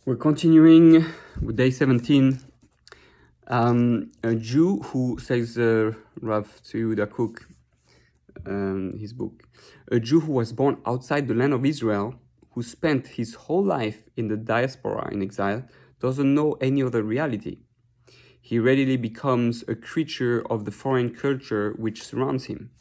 We're continuing with day 17. A Jew who, says Rav Tzvi Kook, his book, a Jew who was born outside the land of Israel, who spent his whole life in the diaspora in exile, doesn't know any other reality. He readily becomes a creature of the foreign culture which surrounds him.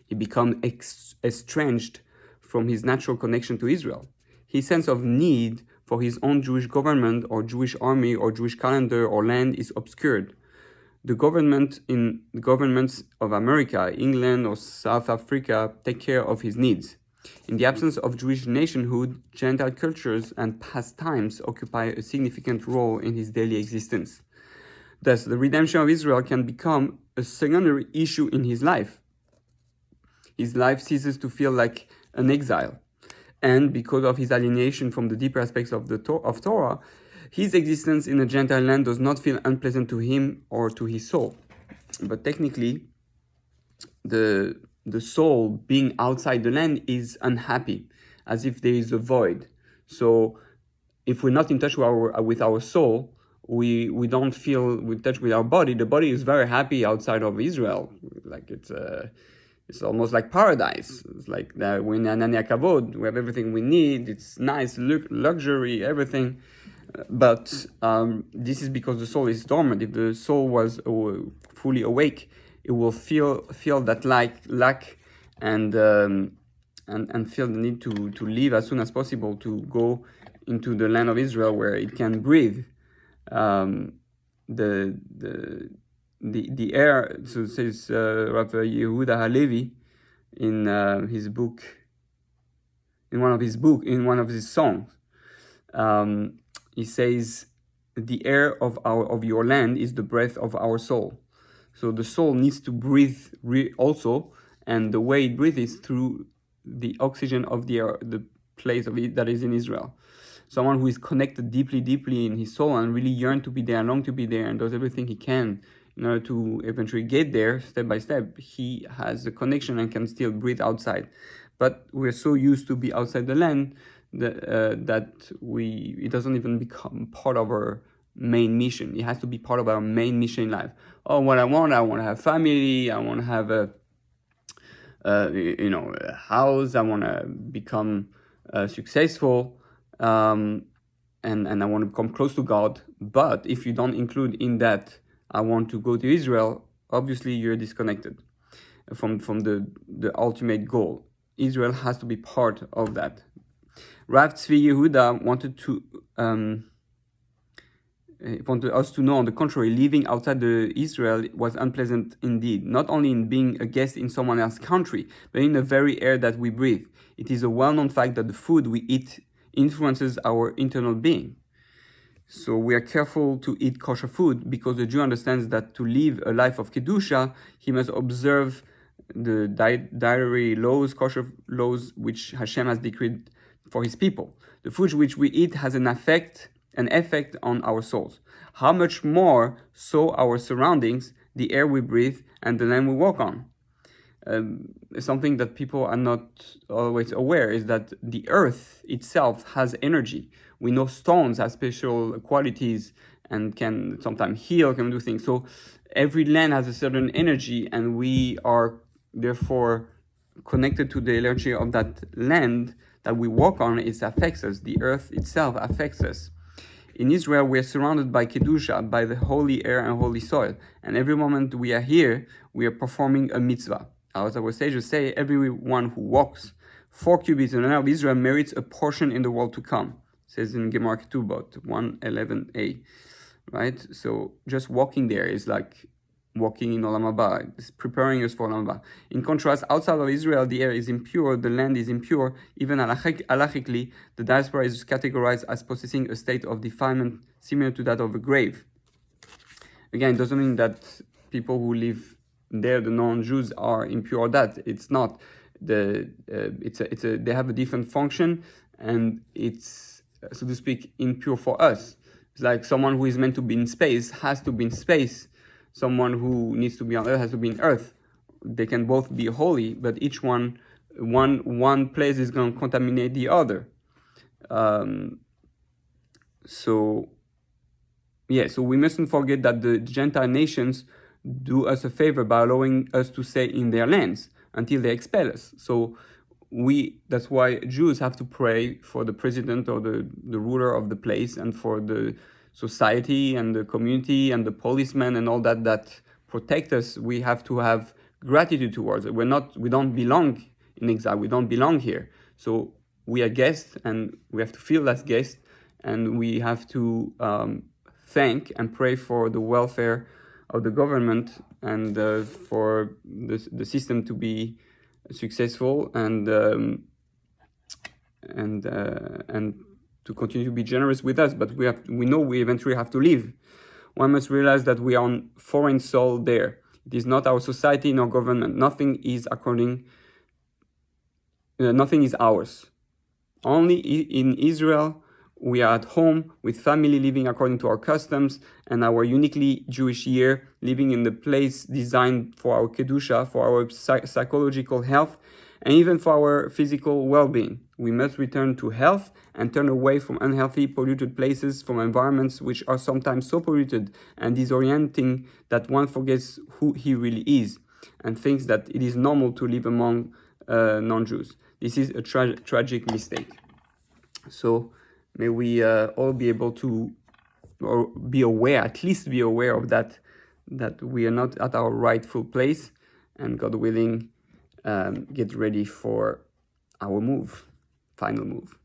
He becomes estranged from his natural connection to Israel. His sense of need for his own Jewish government or Jewish army or Jewish calendar or land is obscured. The governments of America, England, or South Africa take care of his needs. In the absence of Jewish nationhood, Gentile cultures and pastimes occupy a significant role in his daily existence. Thus, the redemption of Israel can become a secondary issue in his life. His life ceases to feel like an exile. And because of his alienation from the deeper aspects of Torah, his existence in a Gentile land does not feel unpleasant to him or to his soul. But technically, the soul being outside the land is unhappy, as if there is a void. So if we're not in touch with our soul, we don't feel in touch with our body. The body is very happy outside of Israel. Like it's almost like paradise. It's like that we're in Anania Kavod. We have everything we need. It's nice, luxury, everything. But this is because the soul is dormant. If the soul was fully awake, it will feel that lack and feel the need to leave as soon as possible to go into the land of Israel where it can breathe. The air, so says Rav Yehuda Halevi in his book, in one of his songs. He says, the air of your land is the breath of our soul. So the soul needs to breathe also, and the way it breathes is through the oxygen of the air, the place of it that is in Israel. Someone who is connected deeply in his soul and really yearns to be there, long to be there, and does everything he can in order to eventually get there step by step, he has a connection and can still breathe outside. But we're so used to be outside the land that it doesn't even become part of our main mission. It has to be part of our main mission in life. Oh, what I want to have family. I want to have a house. I want to become successful, and I want to come close to God. But if you don't include in that, I want to go to Israel, obviously you're disconnected from the ultimate goal. Israel has to be part of that. Rav Tzvi Yehuda wanted us to know, on the contrary, living outside Israel was unpleasant indeed, not only in being a guest in someone else's country, but in the very air that we breathe. It is a well-known fact that the food we eat influences our internal being. So we are careful to eat kosher food because the Jew understands that to live a life of Kedusha, he must observe the dietary laws, kosher laws, which Hashem has decreed for his people. The food which we eat has an effect on our souls. How much more so our surroundings, the air we breathe, and the land we walk on. Something that people are not always aware is that the earth itself has energy. We know stones have special qualities and can sometimes heal, can do things. So every land has a certain energy, and we are therefore connected to the energy of that land that we walk on. It affects us. The earth itself affects us. In Israel, we are surrounded by Kedusha, by the holy air and holy soil. And every moment we are here, we are performing a mitzvah. As our sages say, everyone who walks 4 cubits in the land of Israel merits a portion in the world to come. It says in Gemara Ketubot 1:11a. Right? So just walking there is like walking in Olam Haba. It's preparing us for Olam Haba. In contrast, outside of Israel, the air is impure, the land is impure. Even halachically, the diaspora is categorized as possessing a state of defilement similar to that of a grave. Again, it doesn't mean that people who live there, the non-Jews, are impure or that. It's not. They have a different function, and it's, so to speak, impure for us. It's like someone who is meant to be in space has to be in space. Someone who needs to be on earth has to be in earth. They can both be holy, but each one place is going to contaminate the other. So so we mustn't forget that the Gentile nations do us a favor by allowing us to stay in their lands until they expel us. So that's why Jews have to pray for the president or the ruler of the place, and for the society and the community and the policemen and all that protect us. We have to have gratitude towards it. We don't belong in exile. We don't belong here. So we are guests, and we have to feel as guests, and we have to thank and pray for the welfare of the government, and for the system to be successful, and to continue to be generous with us. But we know we eventually have to leave. One must realize that we are on foreign soil there. It is not our society nor government. Nothing is ours. Only in Israel we are at home with family, living according to our customs and our uniquely Jewish year, living in the place designed for our kedusha, for our psychological health, and even for our physical well-being. We must return to health and turn away from unhealthy, polluted places, from environments which are sometimes so polluted and disorienting that one forgets who he really is and thinks that it is normal to live among non-Jews. This is a tragic mistake. So may we all be able to, or be aware, at least be aware of that we are not at our rightful place, and God willing, get ready for our final move.